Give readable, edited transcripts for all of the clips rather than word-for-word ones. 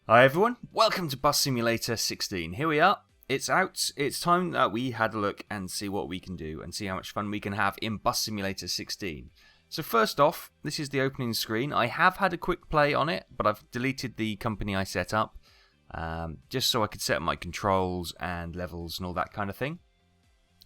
Hi everyone, welcome to Bus Simulator 16. Here we are, it's out, it's time that we had a look and see what we can do and see how much fun we can have in Bus Simulator 16. So first off, this is the opening screen. I have had a quick play on it, but I've deleted the company I set up, just so I could set up my controls and levels and all that kind of thing.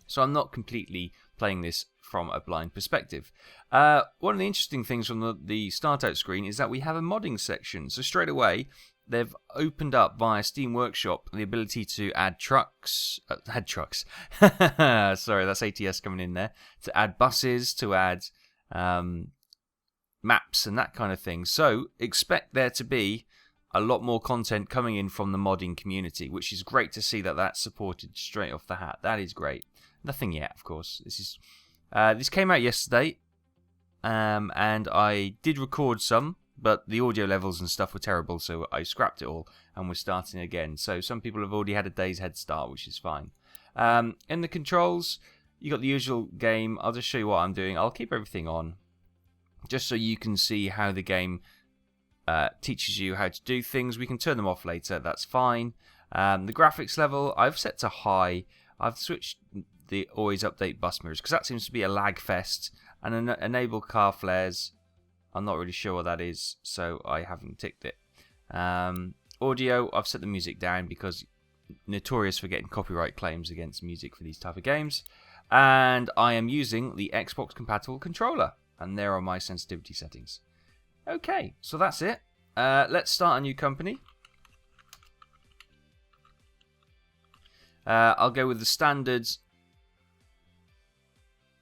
So I'm not completely playing this from a blind perspective. One of the interesting things from the start out screen is that we have a modding section. So straight away, they've opened up via Steam Workshop the ability to add trucks. Sorry, that's ATS coming in there. To add buses, to add maps and that kind of thing. So expect there to be a lot more content coming in from the modding community, which is great to see that that's supported straight off the hat. That is great. Nothing yet, of course. This came out yesterday, and I did record some, but the audio levels and stuff were terrible, so I scrapped it all, and we're starting again. So some people have already had a day's head start, which is fine. In the controls, you got the usual game. I'll just show you what I'm doing. I'll keep everything on, just so you can see how the game teaches you how to do things. We can turn them off later, that's fine. The graphics level, I've set to high. I've switched the always update bus mirrors, because that seems to be a lag fest, and enable car flares. I'm not really sure what that is, so I haven't ticked it. Audio, I've set the music down because notorious for getting copyright claims against music for these type of games. And I am using the Xbox compatible controller, and there are my sensitivity settings. Okay, so that's it. Let's start a new company. I'll go with the standard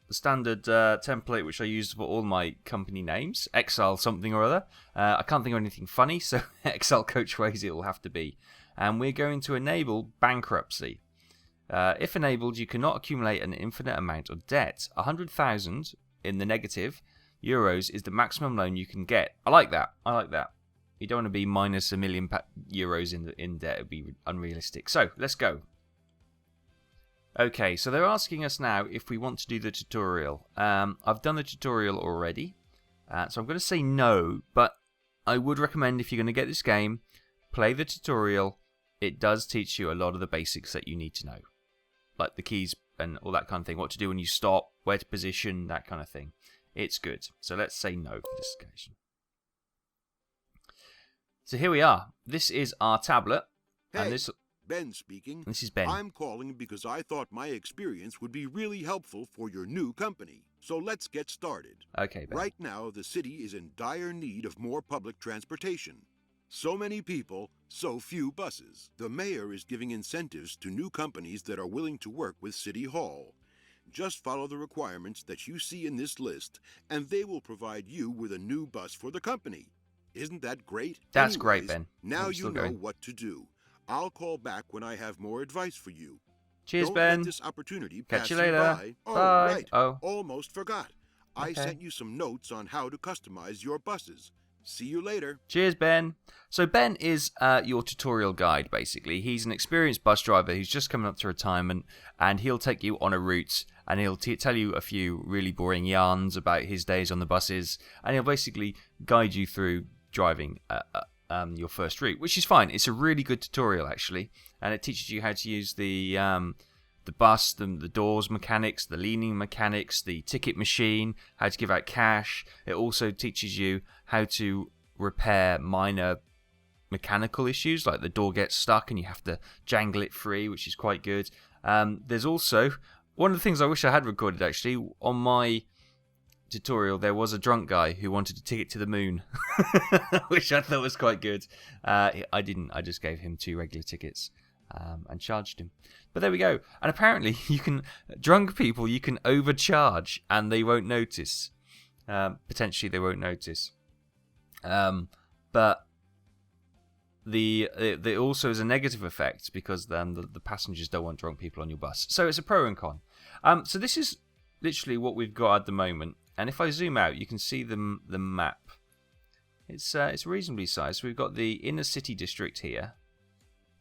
template which I used for all my company names. Exile something or other. I can't think of anything funny, so Exile Coachways it will have to be. And we're going to enable bankruptcy. If enabled, you cannot accumulate an infinite amount of debt. 100,000 in the negative euros is the maximum loan you can get. I like that. You don't want to be minus a million euros in debt. It would be unrealistic. So let's go. Okay, so they're asking us now if we want to do the tutorial. I've done the tutorial already, so I'm going to say no, but I would recommend if you're going to get this game, play the tutorial. It does teach you a lot of the basics that you need to know, like the keys and all that kind of thing, what to do when you stop, where to position, that kind of thing. It's good. So let's say no for this occasion. So here we are. This is our tablet, and this... Ben speaking. This is Ben. I'm calling because I thought my experience would be really helpful for your new company. So let's get started. Okay, Ben. Right now, the city is in dire need of more public transportation. So many people, so few buses. The mayor is giving incentives to new companies that are willing to work with City Hall. Just follow the requirements that you see in this list, and they will provide you with a new bus for the company. Isn't that great? That's great, Ben. Now you know what to do. I'll call back when I have more advice for you. Cheers, Don't Ben. Let this opportunity Catch pass you later. by. Oh, Bye. right. Oh. Almost forgot. Okay. I sent you some notes on how to customize your buses. See you later. Cheers, Ben. So Ben is your tutorial guide, basically. He's an experienced bus driver who's just coming up to retirement, and he'll take you on a route, and he'll tell you a few really boring yarns about his days on the buses, and he'll basically guide you through driving your first route, which is fine. It's a really good tutorial, actually, and it teaches you how to use the bus, the doors mechanics, the leaning mechanics, the ticket machine, how to give out cash. It also teaches you how to repair minor mechanical issues, like the door gets stuck and you have to jangle it free, which is quite good. There's also one of the things I wish I had recorded, actually. On my tutorial, there was a drunk guy who wanted a ticket to the moon, which I thought was quite good. I didn't. I just gave him 2 regular tickets and charged him. But there we go. And apparently, drunk people you can overcharge and they won't notice. Potentially, they won't notice. But there also is a negative effect, because then the passengers don't want drunk people on your bus. So it's a pro and con. So this is literally what we've got at the moment. And if I zoom out, you can see the map. It's reasonably sized. We've got the inner city district here.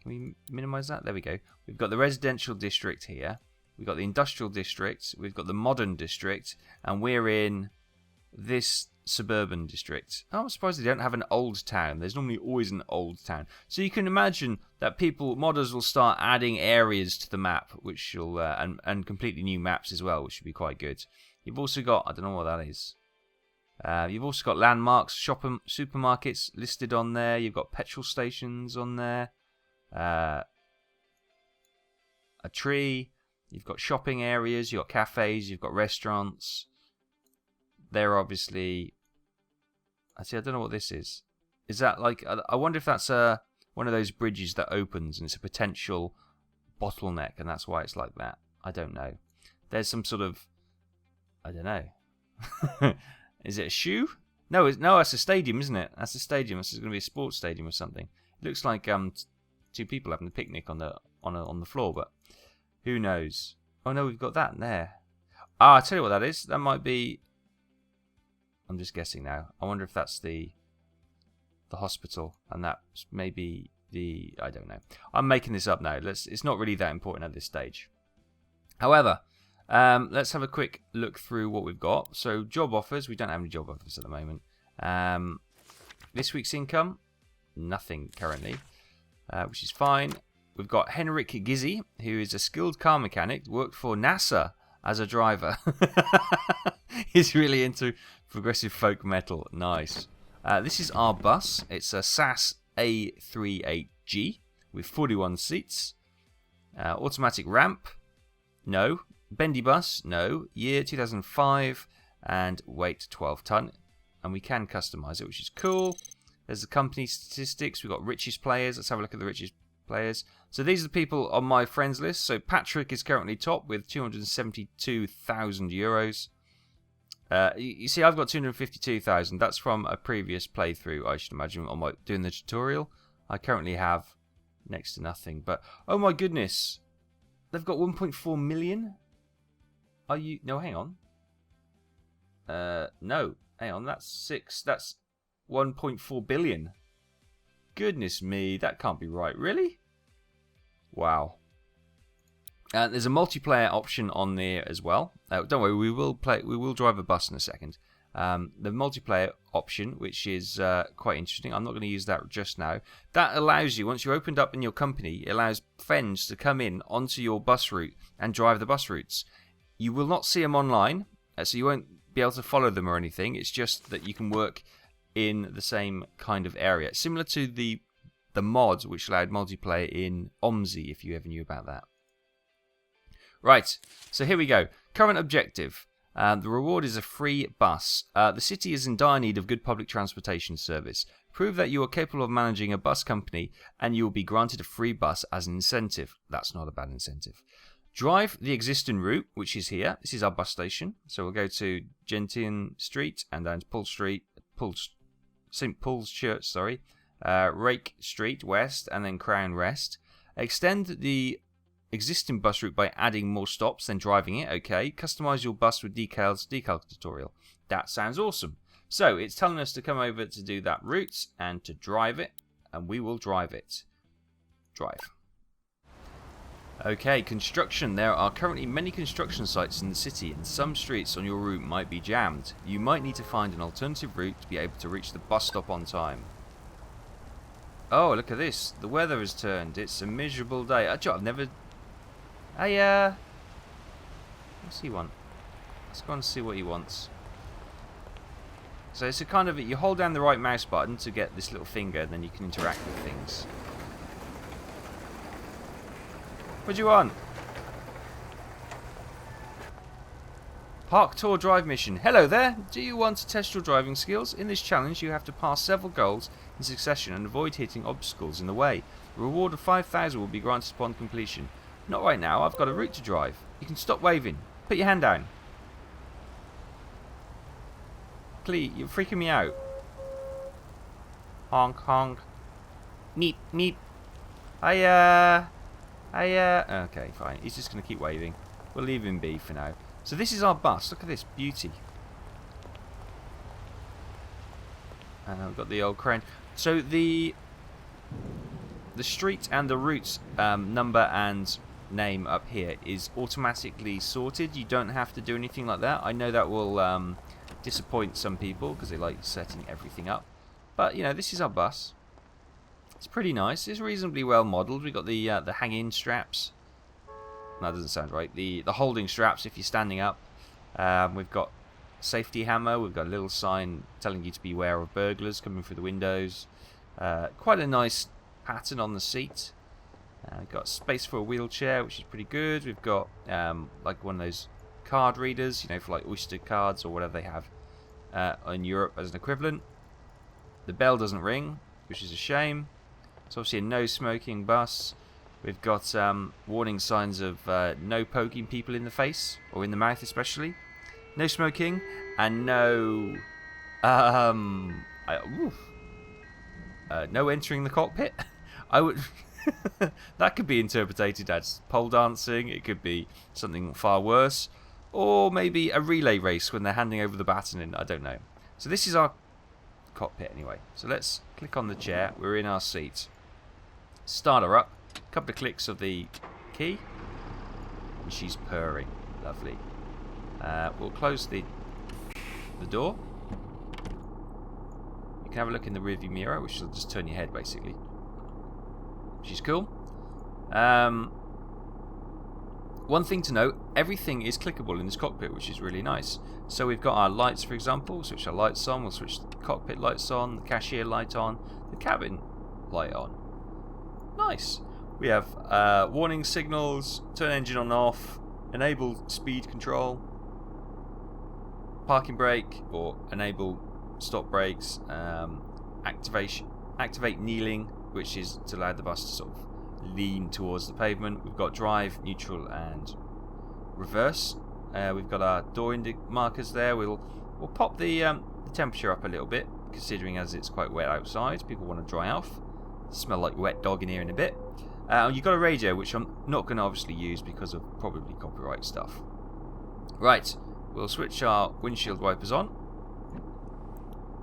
Can we minimize that? There we go. We've got the residential district here. We've got the industrial district. We've got the modern district. And we're in this suburban district. Oh, I'm surprised they don't have an old town. There's normally always an old town. So you can imagine that modders will start adding areas to the map, which will and completely new maps as well, which would be quite good. You've also got, I don't know what that is. You've also got landmarks, supermarkets listed on there. You've got petrol stations on there. A tree. You've got shopping areas. You've got cafes. You've got restaurants. They're obviously... I don't know what this is. Is that like... I wonder if that's one of those bridges that opens and it's a potential bottleneck and that's why it's like that. I don't know. There's some sort of... I don't know. Is it a shoe? No, that's a stadium, isn't it? That's a stadium. This is going to be a sports stadium or something. It looks like two people having a picnic on the floor, but who knows? Oh no, we've got that in there. I'll tell you what that is. That might be... I'm just guessing now. I wonder if that's the hospital, and that's maybe the... I don't know. I'm making this up now. It's not really that important at this stage. However, let's have a quick look through what we've got. So, job offers. We don't have any job offers at the moment. This week's income, nothing currently, which is fine. We've got Henrik Gizzy, who is a skilled car mechanic, worked for NASA as a driver. He's really into progressive folk metal. Nice. This is our bus. It's a SAS A38G with 41 seats. Automatic ramp. No. Bendy bus. No. Year 2005. And weight 12 ton. And we can customize it, which is cool. There's the company statistics. We've got Richest Players. Let's have a look at the Richest Players. So these are the people on my friends list. So Patrick is currently top with 272,000 euros. You see, I've got 252,000. That's from a previous playthrough, I should imagine, on doing the tutorial. I currently have next to nothing. But, oh my goodness. They've got 1.4 million? Are you... No, hang on. No, hang on. That's 1.4 billion. Goodness me, that can't be right. Really? Wow. There's a multiplayer option on there as well. Don't worry, we will drive a bus in a second. The multiplayer option, which is quite interesting. I'm not going to use that just now. That allows you, once you're opened up in your company, it allows friends to come in onto your bus route and drive the bus routes. You will not see them online, so you won't be able to follow them or anything. It's just that you can work in the same kind of area. Similar to the mod, which allowed multiplayer in OMSI, if you ever knew about that. Right, so here we go. Current objective. The reward is a free bus. The city is in dire need of good public transportation service. Prove that you are capable of managing a bus company and you will be granted a free bus as an incentive. That's not a bad incentive. Drive the existing route, which is here. This is our bus station. So we'll go to Gentian Street and then St. Paul's Church, Rake Street West and then Crown Rest. Extend the existing bus route by adding more stops than driving it. Okay, customize your bus with decal tutorial. That sounds awesome. So it's telling us to come over to do that route and to drive it, and we will drive it. Drive. Okay, construction. There are currently many construction sites in the city and some streets on your route might be jammed. You might need to find an alternative route to be able to reach the bus stop on time. Oh, look at this. The weather has turned. It's a miserable day. I've never... Hey, what's he want? Let's go and see what he wants. So it's a kind of... You hold down the right mouse button to get this little finger, and then you can interact with things. What do you want? Park Tour Drive Mission. Hello there. Do you want to test your driving skills? In this challenge, you have to pass several goals in succession and avoid hitting obstacles in the way. A reward of 5,000 will be granted upon completion. Not right now. I've got a route to drive. You can stop waving. Put your hand down. Please, you're freaking me out. Honk, honk. Meep, meep. Okay, fine. He's just going to keep waving. We'll leave him be for now. So this is our bus. Look at this beauty. And we've got the old crane. So the street and the route number and name up here is automatically sorted. You don't have to do anything like that. I know that will disappoint some people because they like setting everything up. But, you know, this is our bus. It's pretty nice. It's reasonably well modelled. We've got the hang-in straps. No, that doesn't sound right. The holding straps if you're standing up. We've got safety hammer. We've got a little sign telling you to beware of burglars coming through the windows. Quite a nice pattern on the seat. We've got space for a wheelchair, which is pretty good. We've got like one of those card readers, you know, for like Oyster cards or whatever they have in Europe as an equivalent. The bell doesn't ring, which is a shame. It's obviously a no smoking bus. We've got warning signs of no poking people in the face or in the mouth especially. No smoking and no no entering the cockpit. I would that could be interpreted as pole dancing. It could be something far worse, or maybe a relay race when they're handing over the baton in. I don't know. So this is our cockpit anyway. So let's click on the chair. We're in our seat. Start her up. A couple of clicks of the key, and she's purring. Lovely. We'll close the door. You can have a look in the rearview mirror, which will just turn your head basically. She's cool. One thing to note, everything is clickable in this cockpit, which is really nice. So we've got our lights, for example. We'll switch our lights on. We'll switch the cockpit lights on, the cashier light on, the cabin light on. Nice. We have warning signals, turn engine on off, enable speed control, parking brake, or enable stop brakes, activate kneeling, which is to allow the bus to sort of lean towards the pavement. We've got drive, neutral, and reverse. We've got our door markers there. We'll pop the temperature up a little bit, considering as it's quite wet outside. People want to dry off. Smell like wet dog in here in a bit. You've got a radio, which I'm not going to obviously use because of probably copyright stuff. Right, we'll switch our windshield wipers on.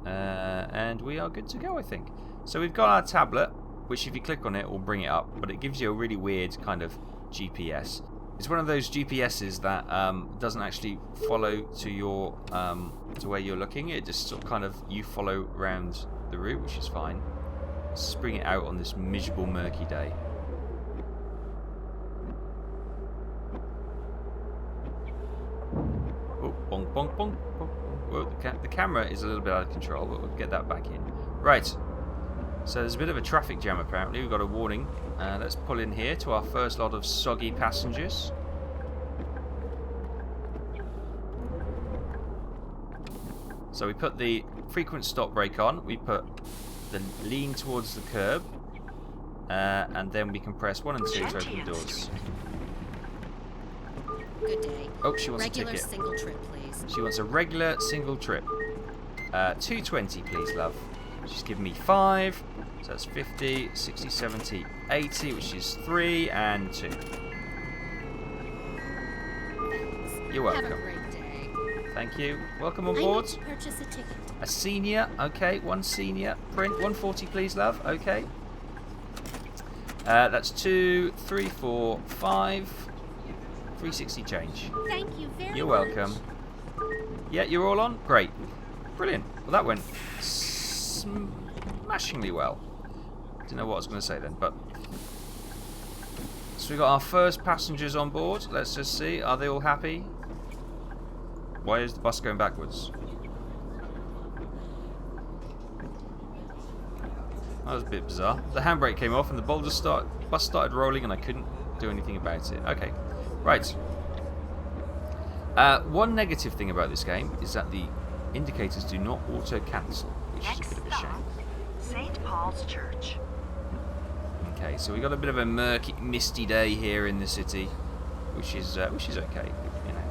And we are good to go, I think. So we've got our tablet, which if you click on it will bring it up, but it gives you a really weird kind of GPS. It's one of those GPSs that doesn't actually follow to your to where you're looking. It just sort of kind of you follow around the route, which is fine. Let's just bring it out on this miserable, murky day. Oh, bonk, bonk, bonk, bonk. Whoa, the camera is a little bit out of control, but we'll get that back in. Right. So there's a bit of a traffic jam apparently. We've got a warning. Let's pull in here to our first lot of soggy passengers. So we put the frequent stop brake on. We put the lean towards the curb. And then we can press 1 and 2 to open the doors. Good day. Oh, she wants regular a ticket. Single trip, please. She wants a regular single trip. 220, please, love. She's given me 5. So that's 50, 60, 70, 80, which is 3 and 2. You're welcome. Have a great day. Thank you. Welcome on I board. need to purchase a ticket. A senior, okay. 1 senior. Print 140, please, love. Okay. That's 2, 3, 4, 5. 360 change. Thank you very much. You're welcome. Yeah, you're all on? Great. Brilliant. Well, that went smashingly well. Didn't know what I was going to say then, but... So we got our first passengers on board. Let's just see. Are they all happy? Why is the bus going backwards? That was a bit bizarre. The handbrake came off and the bus started rolling and I couldn't do anything about it. Okay. Right. One negative thing about this game is that the indicators do not auto-cancel, which is a bit of a shame. St. Paul's Church. Okay, so we got a bit of a murky, misty day here in the city, which is okay, you know.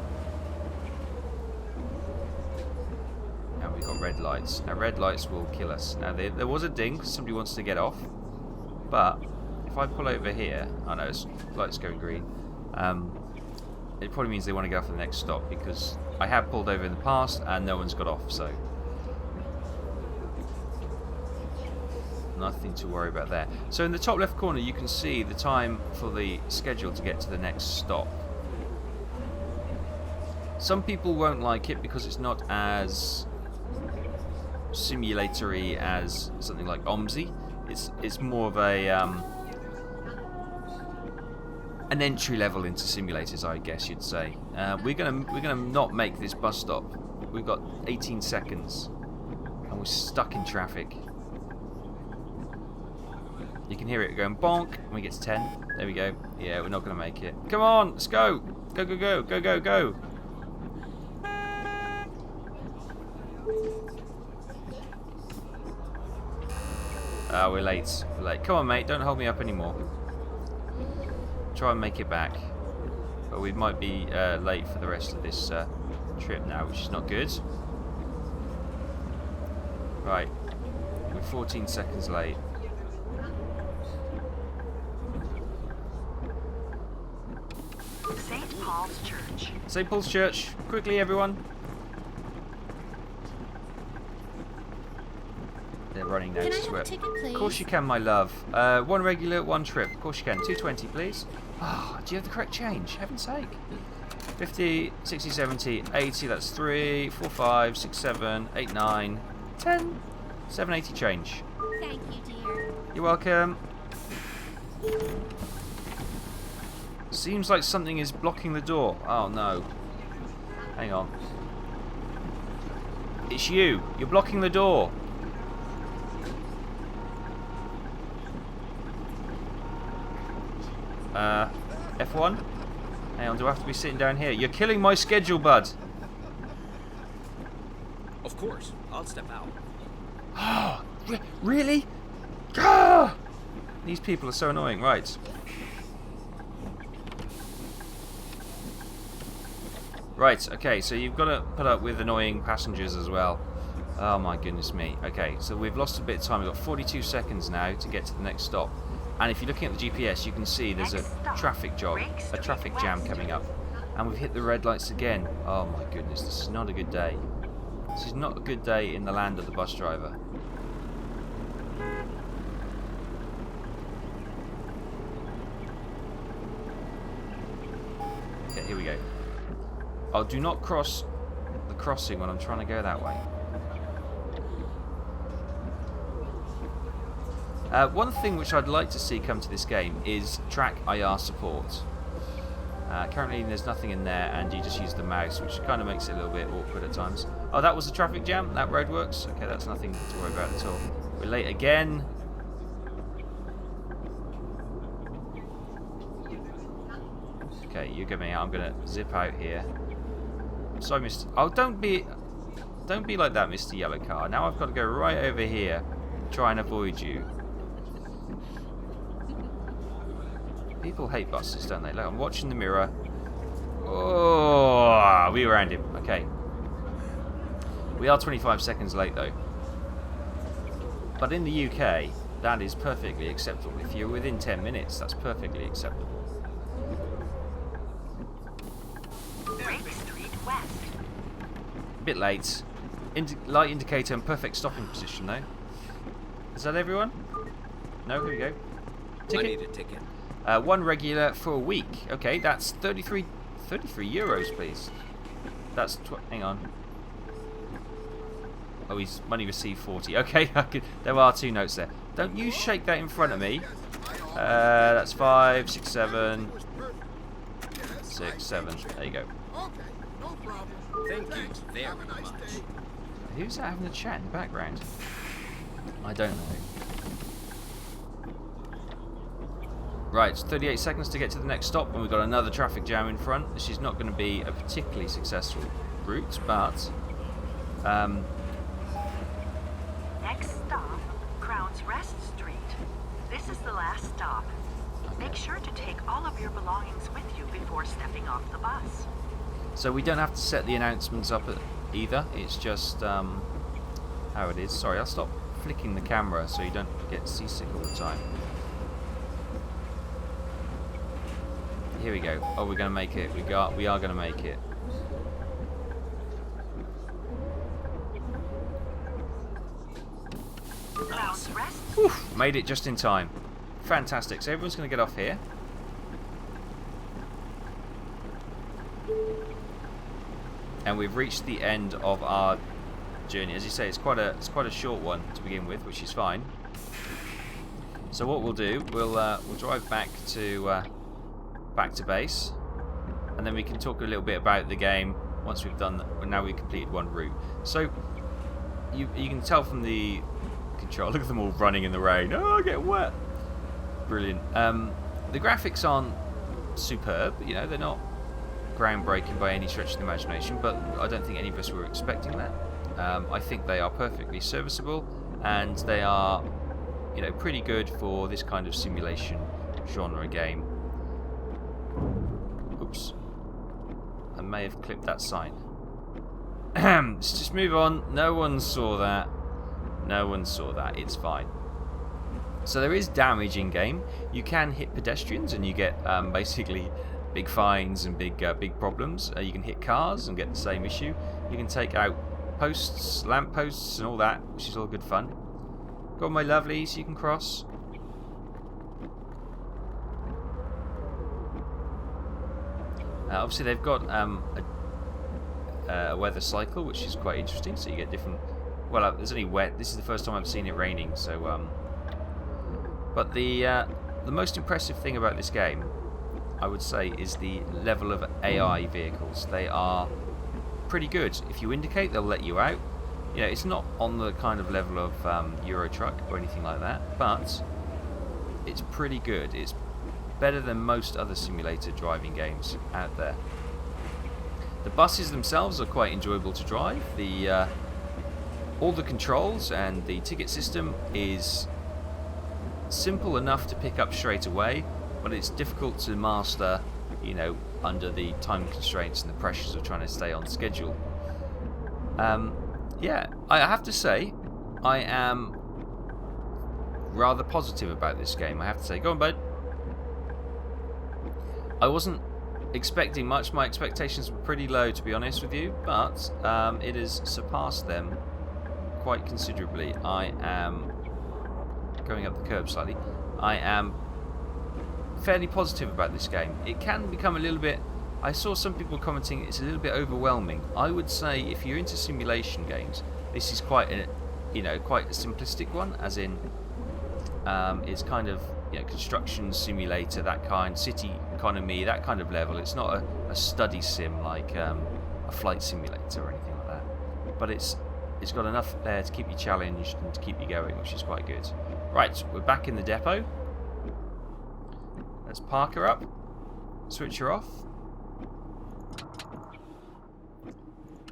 Now we've got red lights. Now red lights will kill us. Now there was a ding because somebody wants to get off, but if I pull over here, I know it's lights going green. It probably means they want to go for the next stop because I have pulled over in the past and no one's got off, so nothing to worry about there. So in the top left corner you can see the time for the schedule to get to the next stop. Some people won't like it because it's not as simulatory as something like OMSI. It's more of a an entry level into simulators, I guess you'd say. We're gonna not make this bus stop. We've got 18 seconds, and we're stuck in traffic. You can hear it going bonk when we get to 10. There we go. Yeah, we're not gonna make it. Come on, let's go! Go, go, go, go, go, go! We're late. We're late. Come on, mate. Don't hold me up anymore. Try and make it back. But we might be late for the rest of this trip now, which is not good. Right. We're 14 seconds late. St. Paul's Church. St. Paul's Church. Quickly, everyone. They're running now. Can I to have swear. a ticket, please? Of course you can, my love. One regular, one trip. Of course you can. 220, please. Ah, do you have the correct change? Heaven's sake. 50, 60, 70, 80. That's 3, 4, 5, 6, 7, 8, 9, 10. 780 change. Thank you, dear. You're welcome. Seems like something is blocking the door. Oh no. Hang on. It's you. You're blocking the door. F1? Hang on, do I have to be sitting down here? You're killing my schedule, bud. Of course, I'll step out. Oh, really? Ah! These people are so annoying. Right. Right, okay, so you've got to put up with annoying passengers as well. Oh my goodness me. Okay, so we've lost a bit of time. We've got 42 seconds now to get to the next stop. And if you're looking at the GPS, you can see there's a traffic jam coming up. And we've hit the red lights again. Oh my goodness, this is not a good day. This is not a good day in the land of the bus driver. Okay, here we go. Oh, do not cross the crossing when I'm trying to go that way. One thing which I'd like to see come to this game is track IR support. Currently there's nothing in there and you just use the mouse, which kind of makes it a little bit awkward at times. Oh, that was a traffic jam? That road works? Okay, that's nothing to worry about at all. We're late again. Okay, you get me out. I'm going to zip out here. Sorry, Mr. Oh, don't be like that, Mr. Yellow Car. Now I've got to go right over here, try and avoid you. People hate buses, don't they? Look, I'm watching the mirror. Oh, we were around him. Okay. We are 25 seconds late, though. But in the UK, that is perfectly acceptable. If you're within 10 minutes, that's perfectly acceptable. Brake Street West. A bit late. Light indicator and perfect stopping position, though. Is that everyone? No, here we go. I need a ticket. One regular for a week. Okay, that's 33 euros, please. That's hang on. Oh, he's money received 40. Okay, there are 2 notes there. Don't you shake that in front of me. That's 5, 6, 7, 6, 7. There you go. Thank you very much. Who's that having a chat in the background? I don't know. Right, 38 seconds to get to the next stop, and we've got another traffic jam in front. This is not going to be a particularly successful route, but Next stop, Crown's Rest Street. This is the last stop. Make sure to take all of your belongings with you before stepping off the bus. so we don't have to set the announcements up either. It's just how it is. Sorry, I'll stop flicking the camera so you don't get seasick all the time. Here we go. Oh, we're going to make it. We are going to make it. Crown's Rest. Whew, made it just in time. Fantastic. So everyone's going to get off here. and we've reached the end of our journey. As you say, it's quite a short one to begin with, which is fine. So what we'll do, we'll drive back to base, and then we can talk a little bit about the game once we've done. Now we've completed one route. So you can tell from the control. Look at them all running in the rain. Oh, I get wet. Brilliant. The graphics aren't superb. You know, they're not groundbreaking by any stretch of the imagination, but I don't think any of us were expecting that. I think they are perfectly serviceable, and they are, you know, pretty good for this kind of simulation genre game. Oops. I may have clipped that sign. Let's just move on. No one saw that. No one saw that. It's fine. So there is damage in game. You can hit pedestrians, and you get basically big fines and big problems. You can hit cars and get the same issue. You can take out posts, lamp posts, and all that, which is all good fun. Go on, my lovelies, you can cross. Obviously, they've got a weather cycle, which is quite interesting. So you get different. Well, it's only wet. This is the first time I've seen it raining. So, but the most impressive thing about this game, I would say, is the level of AI vehicles. They are pretty good. If you indicate, they'll let you out. You know, it's not on the kind of level of Euro Truck or anything like that, but it's pretty good. It's better than most other simulator driving games out there. The buses themselves are quite enjoyable to drive. All the controls and the ticket system is simple enough to pick up straight away, but it's difficult to master, you know, under the time constraints and the pressures of trying to stay on schedule. Yeah, I have to say, I am rather positive about this game. I have to say, go on, bud. I wasn't expecting much. My expectations were pretty low, to be honest with you, but it has surpassed them quite considerably. I am going up the curb slightly. I am fairly positive about this game. It can become a little bit. I saw some people commenting it's a little bit overwhelming. I would say if you're into simulation games, this is quite a simplistic one, as in it's kind of, you know, construction simulator, that kind, city economy, that kind of level. It's not a study sim like a flight simulator or anything like that. But it's got enough there to keep you challenged and to keep you going, which is quite good. Right, we're back in the depot. Let's park her up, switch her off,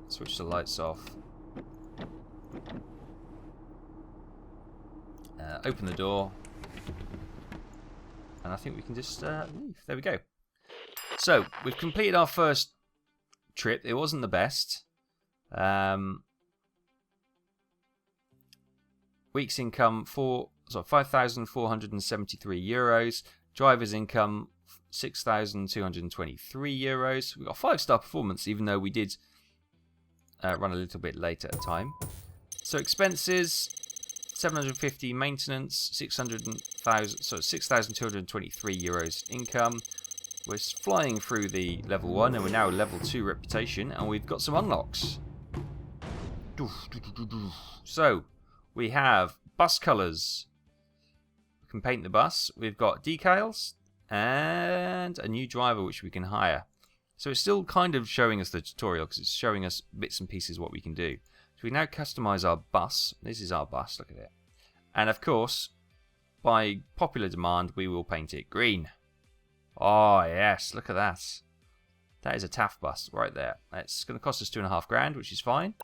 switch the lights off, open the door, and I think we can just leave. There we go. So we've completed our first trip. It wasn't the best. Week's income 5,473 euros. Driver's income €6,223. We got 5-star performance, even though we did run a little bit late at a time. So expenses 750, maintenance 6,223 euros income. We're flying through the level 1, and we're now level 2 reputation, and we've got some unlocks. So we have bus colours. We can paint the bus. We've got decals and a new driver which we can hire. So it's still kind of showing us the tutorial because it's showing us bits and pieces what we can do. So we now customize our bus. This is our bus, look at it. And of course, by popular demand, we will paint it green. Oh yes, look at that. That is a Taff bus right there. It's going to cost us $2,500, which is fine.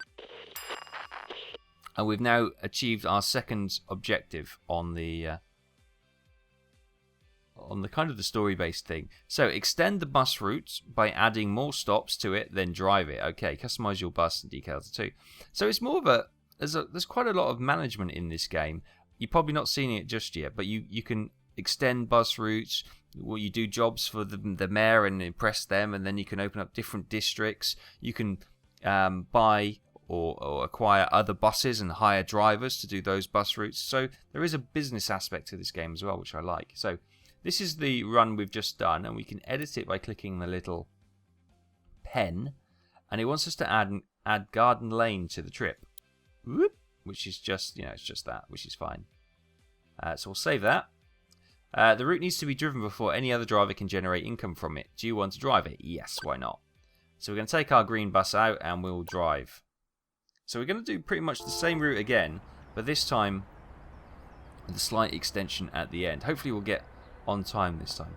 And we've now achieved our second objective on the kind of the story-based thing. So extend the bus route by adding more stops to it, then drive it. Okay, customize your bus and decals too. So it's more of there's quite a lot of management in this game. You're probably not seeing it just yet, but you can extend bus routes. Well, you do jobs for the mayor and impress them, and then you can open up different districts. You can buy or acquire other buses and hire drivers to do those bus routes. So there is a business aspect to this game as well, which I like. So this is the run we've just done, and we can edit it by clicking the little pen, and it wants us to add Garden Lane to the trip. Whoop, which is just, it's just that, which is fine. So we'll save that. The route needs to be driven before any other driver can generate income from it. Do you want to drive it? Yes, why not? So we're going to take our green bus out and we'll drive. So we're going to do pretty much the same route again, but this time with a slight extension at the end. Hopefully we'll get on time this time.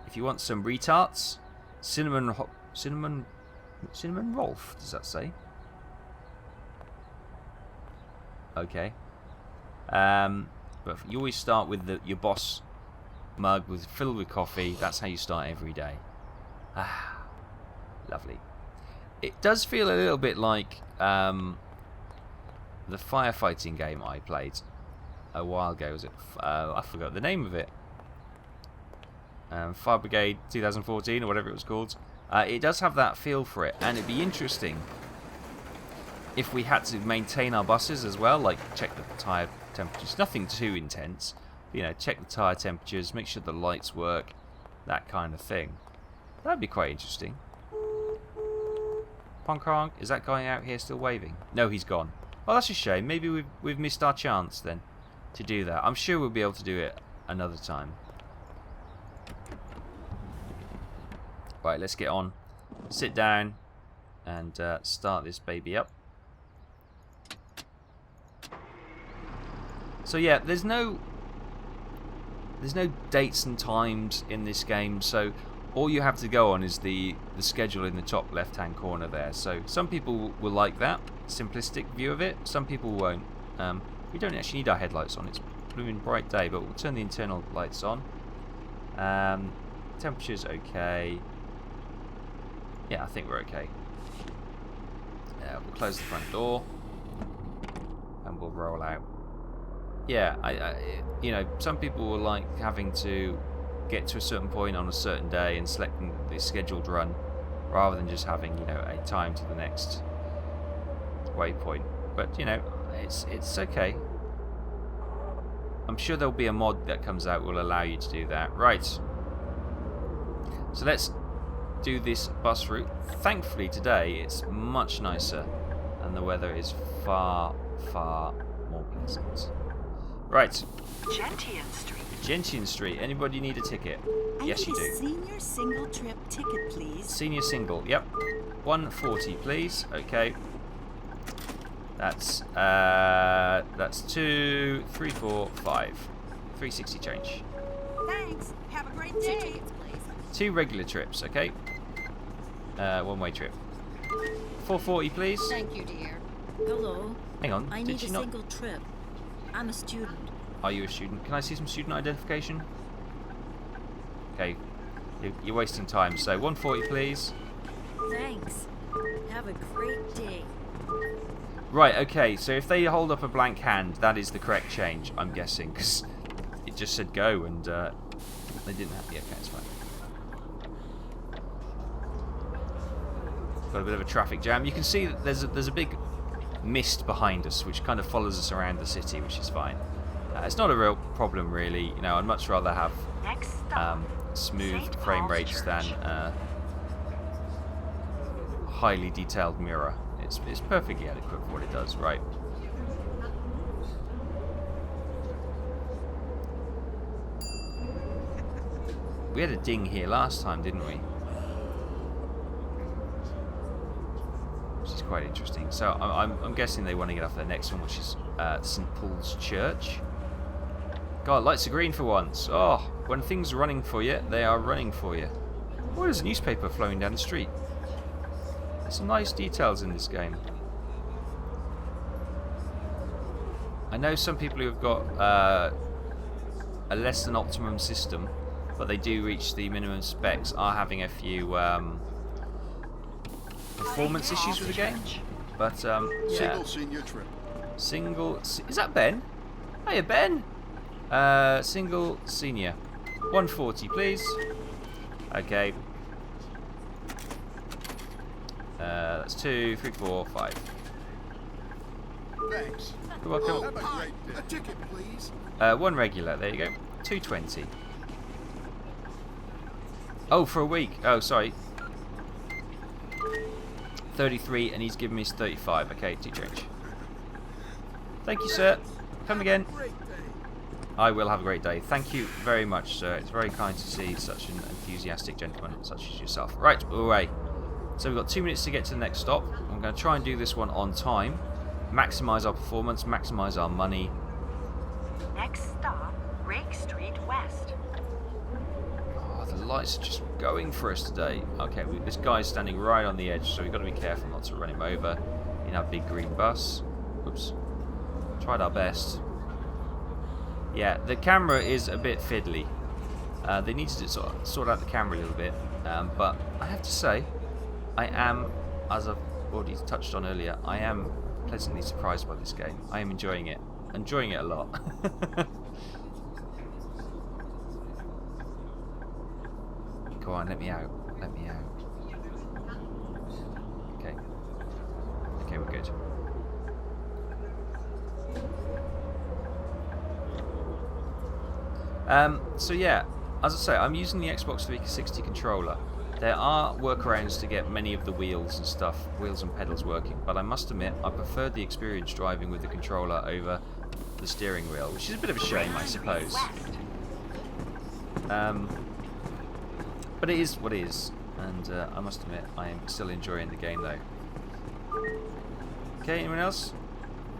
If you want some retards, cinnamon Rolf, does that say? Okay. But you always start with your boss mug filled with coffee. That's how you start every day. Ah, lovely. It does feel a little bit like the firefighting game I played a while ago. Was it? I forgot the name of it. Fire Brigade 2014 or whatever it was called. It does have that feel for it, and it'd be interesting if we had to maintain our buses as well, like check the tyre temperatures. Nothing too intense. Check the tyre temperatures, make sure the lights work, that kind of thing. That'd be quite interesting. Honk honk. Is that guy out here still waving? No, he's gone. Oh, that's a shame. Maybe we've missed our chance then to do that. I'm sure we'll be able to do it another time. Right, let's get on. Sit down and start this baby up. So yeah, there's no dates and times in this game, so all you have to go on is the schedule in the top left hand corner there. So some people will like that simplistic view of it, some people won't. We don't actually need our headlights on, it's blooming bright day, but we'll turn the internal lights on. Temperature's okay. Yeah, I think we're okay. We'll close the front door and we'll roll out. Yeah, some people will like having to get to a certain point on a certain day and selecting the scheduled run rather than just having, a time to the next waypoint. But, it's okay. I'm sure there'll be a mod that comes out will allow you to do that. Right. So let's do this bus route. Thankfully today it's much nicer and the weather is far, far more pleasant. Right. Gentian Street. Gentian Street. Anybody need a ticket? Yes, you do. Senior single trip ticket, please. Senior single. Yep. 140, please. Okay. That's 2, 3, 4, 5. 360 change. Thanks. Have a great 2 day. tickets, please. 2 regular trips. Okay. One-way trip. 440, please. Thank you, dear. Hello. Hang on. I Did need you a not? single trip. I'm a student. Are you a student? Can I see some student identification? Okay. You're wasting time. So 140, please. Thanks. Have a great day. Right, okay, so if they hold up a blank hand, that is the correct change, I'm guessing, because it just said go and they didn't have... Yeah, okay, it's fine. Got a bit of a traffic jam. You can see that there's a big mist behind us, which kind of follows us around the city, which is fine. It's not a real problem, really. I'd much rather have Next stop, smooth St. frame Paul's rates than Church. highly detailed mirror. It's perfectly adequate for what it does, right? We had a ding here last time, didn't we? Which is quite interesting. So I'm guessing they want to get off their next one, which is St. Paul's Church. God, lights are green for once. Oh, when things are running for you, they are running for you. Oh, there's a newspaper flowing down the street. There's some nice details in this game. I know some people who have got a less than optimum system, but they do reach the minimum specs, are having a few performance issues with the game. But yeah. Single senior trip. Is that Ben? Hiya, Ben. Single senior. 140, please. Okay. That's 2, 3, 4, 5. Thanks. You're welcome. Have a great day. A ticket, please. 1 regular. There you go. 220. Oh, for a week. Oh, sorry. 33, and he's giving me 35. Okay, 2 change. Thank you, sir. Come again. I will have a great day. Thank you very much, sir. It's very kind to see such an enthusiastic gentleman such as yourself. Right, away. So we've got 2 minutes to get to the next stop. I'm going to try and do this one on time. Maximise our performance, maximise our money. Next stop, Rake Street West. Oh, the lights are just going for us today. Okay, this guy's standing right on the edge, so we've got to be careful not to run him over in our big green bus. Oops. Tried our best. Yeah, the camera is a bit fiddly. They need to sort out the camera a little bit. But I have to say, I am, as I've already touched on earlier, I am pleasantly surprised by this game. I am enjoying it. Enjoying it a lot. Go on, let me out. Let me out. Okay. Okay, we're good. So yeah, as I say, I'm using the Xbox 360 controller. There are workarounds to get many of the wheels and stuff, wheels and pedals working, but I must admit I prefer the experience driving with the controller over the steering wheel, which is a bit of a shame, I suppose. But it is what it is, and I must admit I am still enjoying the game though. Okay, anyone else?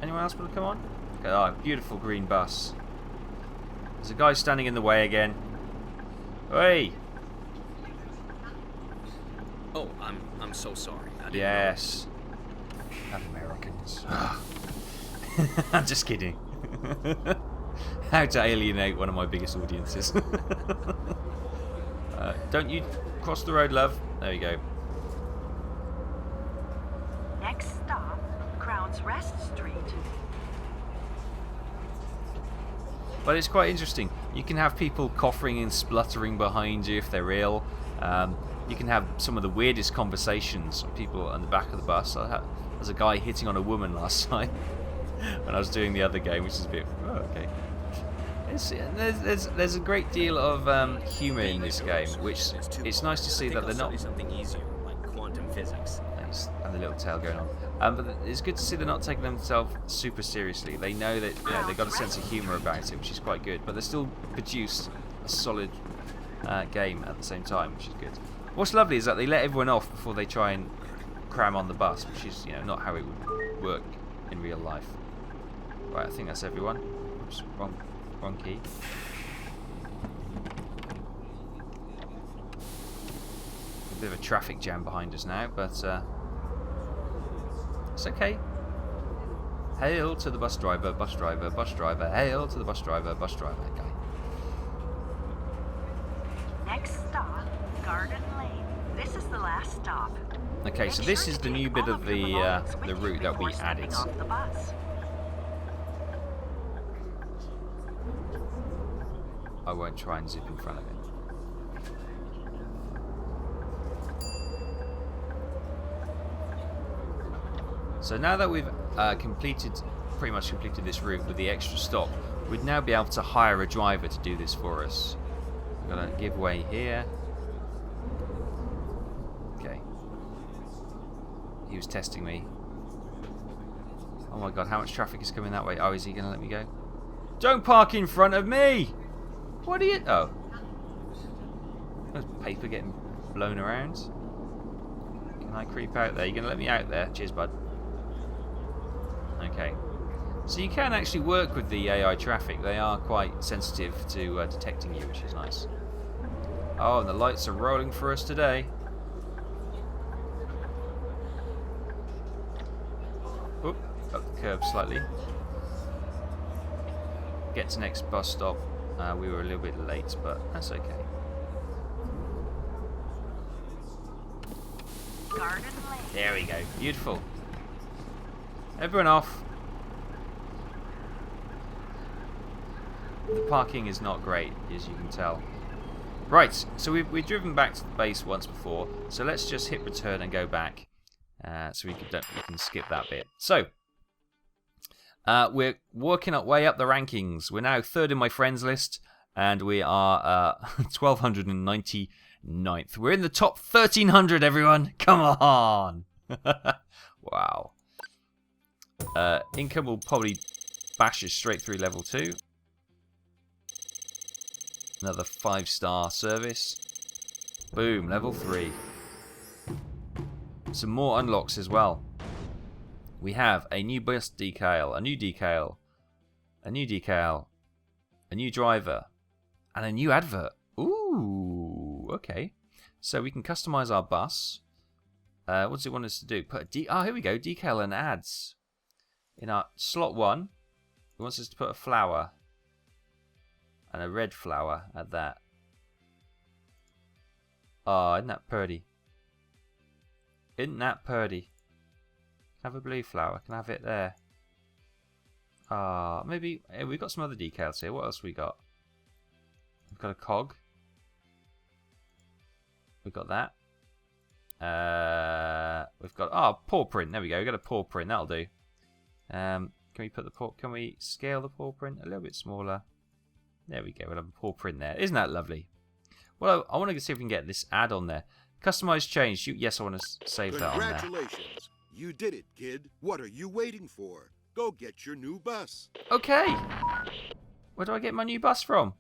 Anyone else want to come on? Okay, oh, beautiful green bus. There's a guy standing in the way again. Hey! Oh, I'm so sorry. I didn't Yes. Not Americans. I'm just kidding. How to alienate one of my biggest audiences. Don't you cross the road, love. There you go. Next stop, Crown's Rest Street. But it's quite interesting. You can have people coughing and spluttering behind you if they're ill. You can have some of the weirdest conversations with people on the back of the bus. There's a guy hitting on a woman last night when I was doing the other game, which is a bit... Oh, okay. There's a great deal of humour in this game, which it's nice to see that they're not... something easier, like quantum physics. And the little tail going on. But it's good to see they're not taking themselves super seriously. They know that they've got a sense of humour about it, which is quite good. But they still produce a solid game at the same time, which is good. What's lovely is that they let everyone off before they try and cram on the bus, which is not how it would work in real life. Right, I think that's everyone. Oops, wrong key. A bit of a traffic jam behind us now, but it's okay. Hail to the bus driver, bus driver, bus driver. Hail to the bus driver, bus driver. Okay. Next stop, Garden Lane. This is the last stop. Okay, so this is the new bit of the route that we added. I won't try and zip in front of him. So now that we've pretty much completed this route with the extra stop, we'd now be able to hire a driver to do this for us. We're gonna give way here. Okay. He was testing me. Oh my god, how much traffic is coming that way? Oh, is he gonna let me go? Don't park in front of me! What are you... Oh. There's paper getting blown around. Can I creep out there? You gonna let me out there? Cheers, bud. Okay. So you can actually work with the AI traffic. They are quite sensitive to detecting you, which is nice. Oh, and the lights are rolling for us today. Oop, up the curb slightly. Get to next bus stop. We were a little bit late, but that's okay. Garden Lane. There we go. Beautiful. Everyone off. The parking is not great, as you can tell. Right, so we've driven back to the base once before, so let's just hit return and go back, so we can skip that bit. So, we're working our way up the rankings. We're now 3rd in my friends list, and we are 1299th. We're in the top 1300, everyone. Come on. Wow. Income will probably bash us straight through level 2. Another 5-star service. Boom, level 3. Some more unlocks as well. We have a new bus decal, a new decal, a new decal, a new driver, and a new advert. Ooh, okay. So we can customize our bus. What does it want us to do? Put a here we go, decal and ads. In our slot 1, it wants us to put a flower. And a red flower at that. Oh, isn't that purdy? Isn't that purdy? Can I have a blue flower? Can I have it there? Ah, maybe we've got some other decals here. What else we got? We've got a cog. We've got that. We've got paw print. There we go. We've got a paw print. That'll do. Can we put the paw? Can we scale the paw print a little bit smaller? There we go. We'll have a paw print there. Isn't that lovely? Well, I want to see if we can get this ad on there. Customize change. Yes, I want to save that on there. Congratulations. You did it, kid. What are you waiting for? Go get your new bus. Okay. Where do I get my new bus from?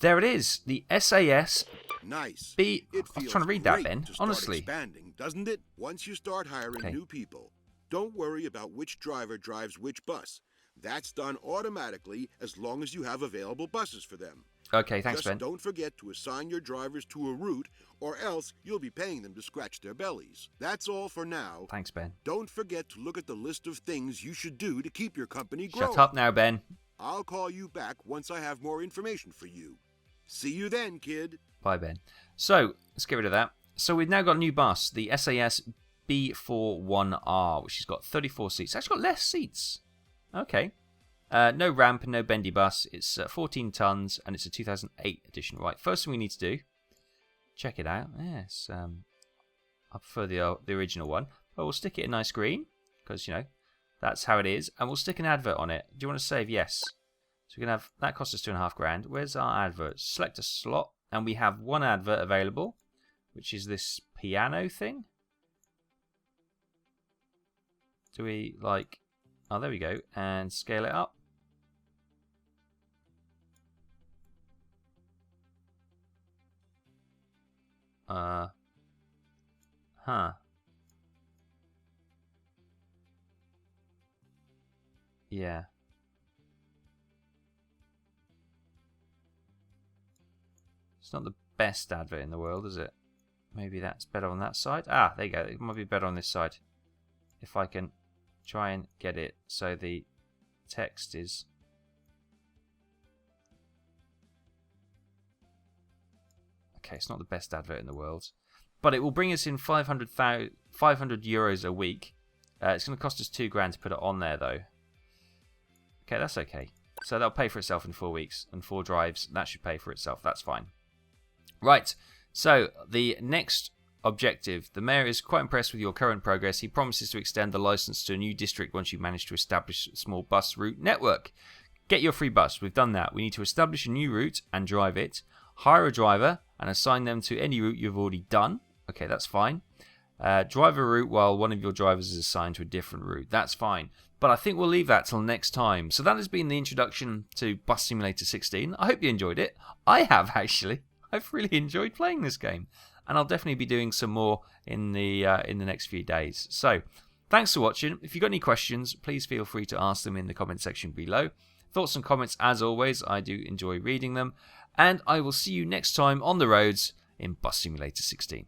There it is. The SAS Nice. B. It I was feels trying to read that, great Ben. to start Honestly. expanding, doesn't it? Once you start hiring Okay. new people, don't worry about which driver drives which bus. That's done automatically as long as you have available buses for them. Okay, thanks, Just Ben. don't forget to assign your drivers to a route, or else you'll be paying them to scratch their bellies. That's all for now. Thanks, Ben. Don't forget to look at the list of things you should do to keep your company growing. Shut up now, Ben. I'll call you back once I have more information for you. See you then, kid. Bye, Ben. So, let's get rid of that. So, we've now got a new bus, the SAS B41R, which has got 34 seats. It's actually got less seats. Okay. No ramp and no bendy bus. It's 14 tons, and it's a 2008 edition. Right, first thing we need to do, check it out. Yes, I prefer the original one. But we'll stick it in nice green, because, you know, that's how it is. And we'll stick an advert on it. Do you want to save? Yes. So we can have, that costs us $2.5 grand. Where's our advert? Select a slot, and we have one advert available, which is this piano thing. Do we, like... Oh, there we go. And scale it up. Yeah. It's not the best advert in the world, is it? Maybe that's better on that side. Ah, there you go. It might be better on this side. If I can try and get it so the text is... Okay, it's not the best advert in the world. But it will bring us in 500 euros a week. It's going to cost us $2 grand to put it on there, though. Okay, that's okay. So that'll pay for itself in 4 weeks and 4 drives. That should pay for itself. That's fine. Right, so the next objective. The mayor is quite impressed with your current progress. He promises to extend the license to a new district once you manage to establish a small bus route network. Get your free bus. We've done that. We need to establish a new route and drive it. Hire a driver and assign them to any route you've already done. Okay, that's fine. Drive a route while one of your drivers is assigned to a different route. That's fine. But I think we'll leave that till next time. So that has been the introduction to Bus Simulator 16. I hope you enjoyed it. I have, actually. I've really enjoyed playing this game. And I'll definitely be doing some more in the next few days. So, thanks for watching. If you've got any questions, please feel free to ask them in the comment section below. Thoughts and comments, as always, I do enjoy reading them. And I will see you next time on the roads in Bus Simulator 16.